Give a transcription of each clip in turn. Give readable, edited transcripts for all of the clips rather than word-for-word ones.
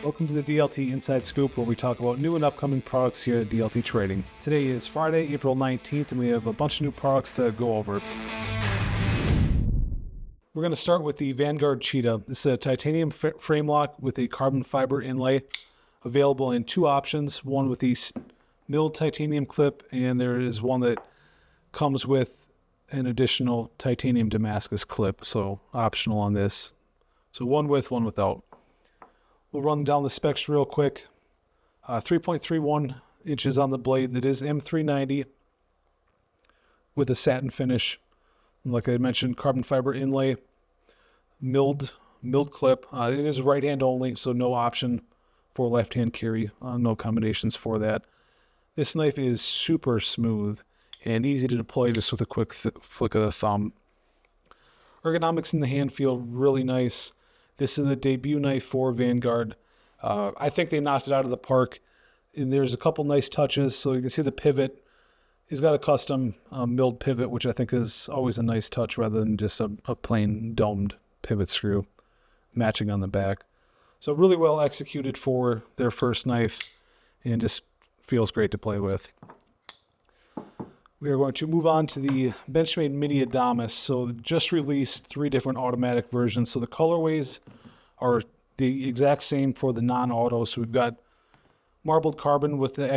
Welcome to the DLT Inside Scoop, where we talk about new and upcoming products here at DLT Trading. Today is Friday, April 19th, and we have a bunch of new products to go over. We're going to start with the Vanguard Cheetah. This is a titanium frame lock with a carbon fiber inlay, available in two options, one with the milled titanium clip, and there is one that comes with an additional titanium Damascus clip, so optional on this. So one with, one without. We'll run down the specs real quick. 3.31 inches on the blade. That is M390 with a satin finish. Like I mentioned, carbon fiber inlay, milled clip. It is right hand only, so no option for left hand carry. No combinations for that. This knife is super smooth and easy to deploy just with a quick flick of the thumb. Ergonomics in the hand feel really nice. This is a debut knife for Vanguard. I think they knocked it out of the park. And there's a couple nice touches. So you can see the pivot. He's got a custom milled pivot, which I think is always a nice touch rather than just a plain domed pivot screw matching on the back. So really well executed for their first knife and just feels great to play with. We are going to move on to the Benchmade Mini Adamas. So just released 3 different automatic versions. So the colorways are the exact same for the non-auto. So we've got marbled carbon with the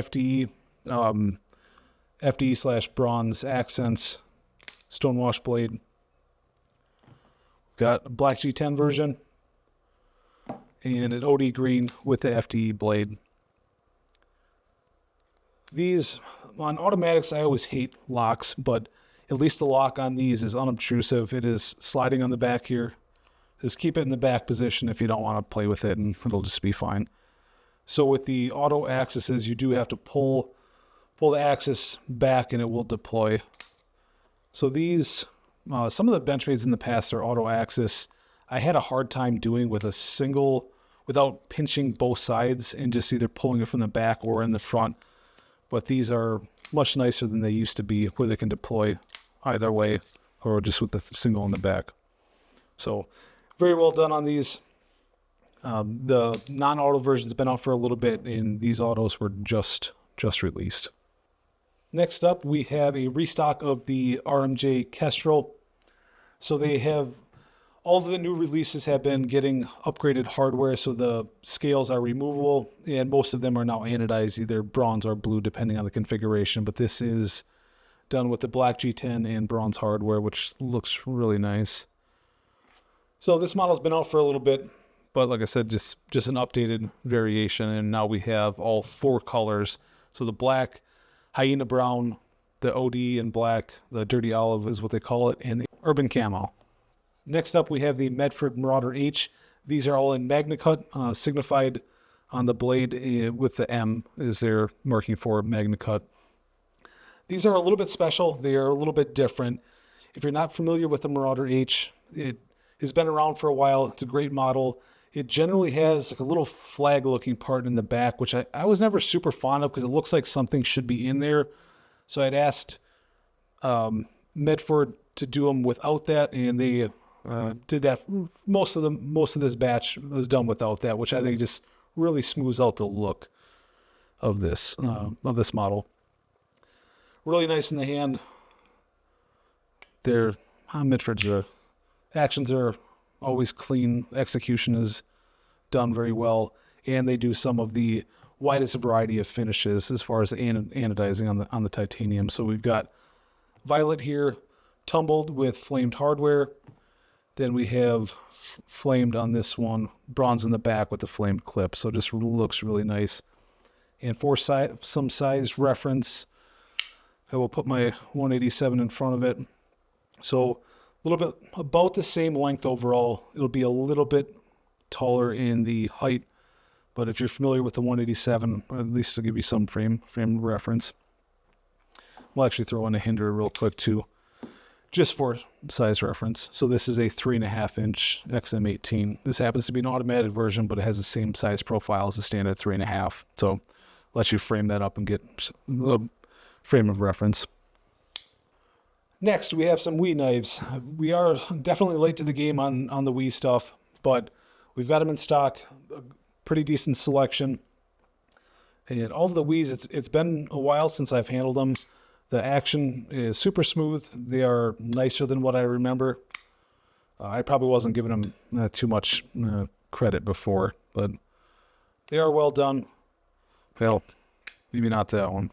FDE/bronze accents, stonewash blade. We've got a black G10 version and an OD green with the FDE blade. These, on automatics, I always hate locks, but at least the lock on these is unobtrusive. It is sliding on the back here. Just keep it in the back position if you don't want to play with it, and it'll just be fine. So with the auto axes, you do have to pull the axis back and it will deploy. So these, some of the Benchmades in the past are auto axis. I had a hard time doing with a single, without pinching both sides and just either pulling it from the back or in the front. But these are much nicer than they used to be, where they can deploy either way or just with the single in the back. So very well done on these. The non-auto version's been out for a little bit, and these autos were just released. Next up, we have a restock of the RMJ Kestrel. So they have, all of the new releases have been getting upgraded hardware, so the scales are removable, and most of them are now anodized, either bronze or blue, depending on the configuration. But this is done with the black G10 and bronze hardware, which looks really nice. So this model's been out for a little bit, but like I said, just an updated variation, and now we have all 4 colors. So the black, hyena brown, the OD and black, the dirty olive is what they call it, and the urban camo. Next up, we have the Medford Marauder H. These are all in Magna Cut, signified on the blade with the M is their marking for Magna Cut. These are a little bit special. They are a little bit different. If you're not familiar with the Marauder H, it has been around for a while. It's a great model. It generally has like a little flag-looking part in the back, which I was never super fond of because it looks like something should be in there. So I'd asked Medford to do them without that, and they did that. Most of this batch was done without that, which I think just really smooths out the look of this model. Really nice in the hand. Their Medford's actions are always clean. Execution is done very well, and they do some of the widest variety of finishes as far as the anodizing on the titanium. So we've got violet here, tumbled with flamed hardware. Then we have flamed on this one, bronze in the back with the flamed clip. So just looks really nice. And for some size reference, I will put my 187 in front of it. So a little bit about the same length overall. It'll be a little bit taller in the height, but if you're familiar with the 187, at least to give you some frame reference. We'll actually throw in a Hinderer real quick too, just for size reference. So this is a 3.5-inch XM18. This happens to be an automatic version, but it has the same size profile as the standard 3.5. So lets you frame that up and get a frame of reference. Next, we have some Wii knives. We are definitely late to the game on the Wii stuff, but we've got them in stock. pretty decent selection. And all of the Wii's, it's been a while since I've handled them. The action is super smooth. They are nicer than what I remember. I probably wasn't giving them too much credit before, but they are well done. Well, maybe not that one.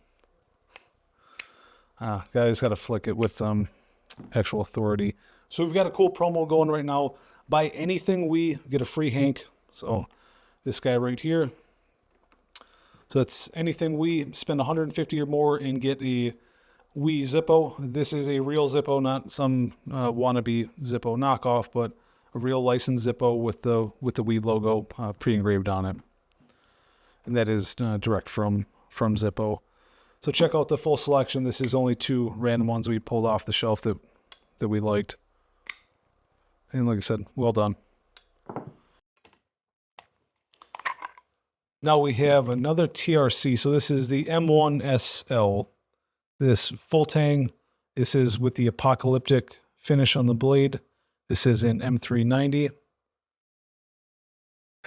Guys, got to flick it with actual authority. So we've got a cool promo going right now. Buy anything Wii, get a free Hank. So this guy right here. So it's anything Wii, spend $150 or more and get a Wii Zippo. This is a real Zippo, not some wannabe Zippo knockoff, but a real licensed Zippo with the Wii logo pre-engraved on it. And that is direct from Zippo. So check out the full selection. This is only 2 random ones we pulled off the shelf that we liked. And like I said, well done. Now we have another TRC. So this is the M-1 SL. This full tang. This is with the apocalyptic finish on the blade. This is in M390.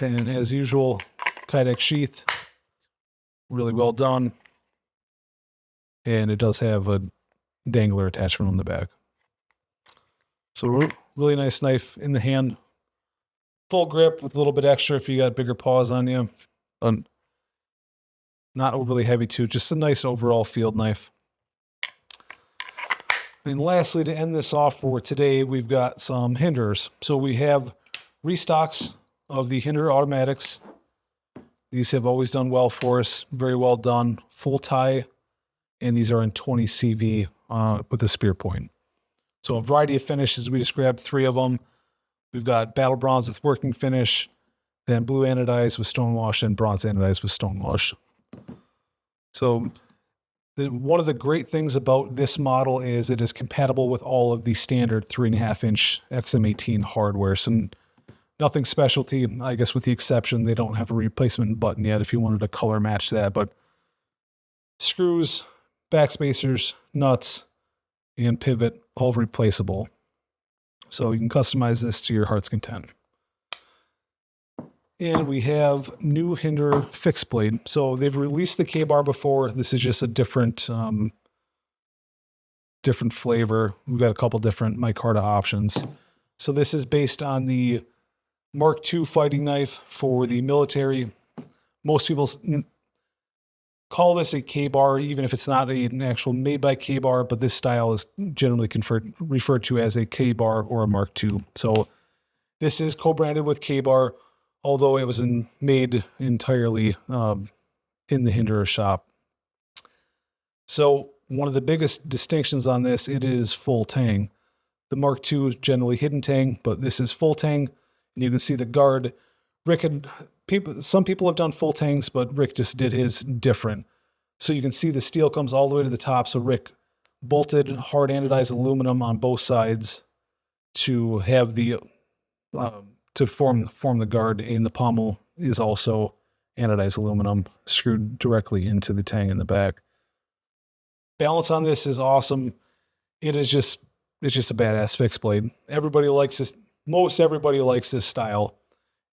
And as usual, Kydex sheath. Really well done. And it does have a dangler attachment on the back. So really nice knife in the hand. Full grip with a little bit extra if you got bigger paws on you. Not overly heavy too, just a nice overall field knife. And lastly, to end this off for today, we've got some Hinderers. So we have restocks of the Hinderer automatics. These have always done well for us, very well done, full tie, and these are in 20 CV with a spear point. So a variety of finishes, we just grabbed 3 of them. We've got battle bronze with working finish, then blue anodized with stonewash, and bronze anodized with stonewash. So one of the great things about this model is it is compatible with all of the standard 3.5-inch XM18 hardware. So nothing specialty, I guess, with the exception they don't have a replacement button yet if you wanted to color match that. But screws, backspacers, nuts, and pivot, all replaceable. So you can customize this to your heart's content. And we have new Hinderer fixed blade. So they've released the Ka-Bar before. This is just a different flavor. We've got a couple different micarta options. So this is based on the Mark II fighting knife for the military. Most people call this a Ka-Bar, even if it's not an actual made by Ka-Bar, but this style is generally referred to as a Ka-Bar or a Mark II. So this is co-branded with Ka-Bar, although it was made entirely in the Hinderer shop. So one of the biggest distinctions on this, it is full tang. The Mark II is generally hidden tang, but this is full tang, and you can see the guard. Some people have done full tangs, but Rick just did his different. So you can see the steel comes all the way to the top. So Rick bolted hard anodized aluminum on both sides to have the to form the guard, and the pommel is also anodized aluminum screwed directly into the tang in the back. Balance on this is awesome. It's just a badass fixed blade. Everybody likes this. Most everybody likes this style.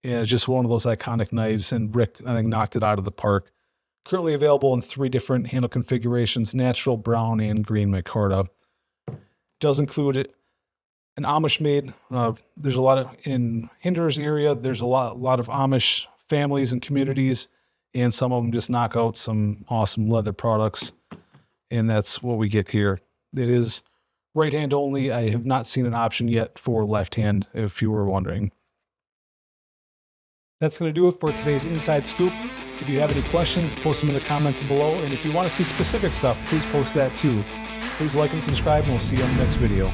And it's just one of those iconic knives, and Rick, I think, knocked it out of the park. Currently available in 3 different handle configurations: natural, brown, and green micarta. Does include an Amish made. There's a lot of, in Hinderer's area, there's a lot of Amish families and communities, and some of them just knock out some awesome leather products, and that's what we get here. It is right hand only. I have not seen an option yet for left hand, if you were wondering. That's going to do it for today's Inside Scoop. If you have any questions, post them in the comments below, and if you want to see specific stuff, please post that too. Please like and subscribe, and we'll see you on the next video.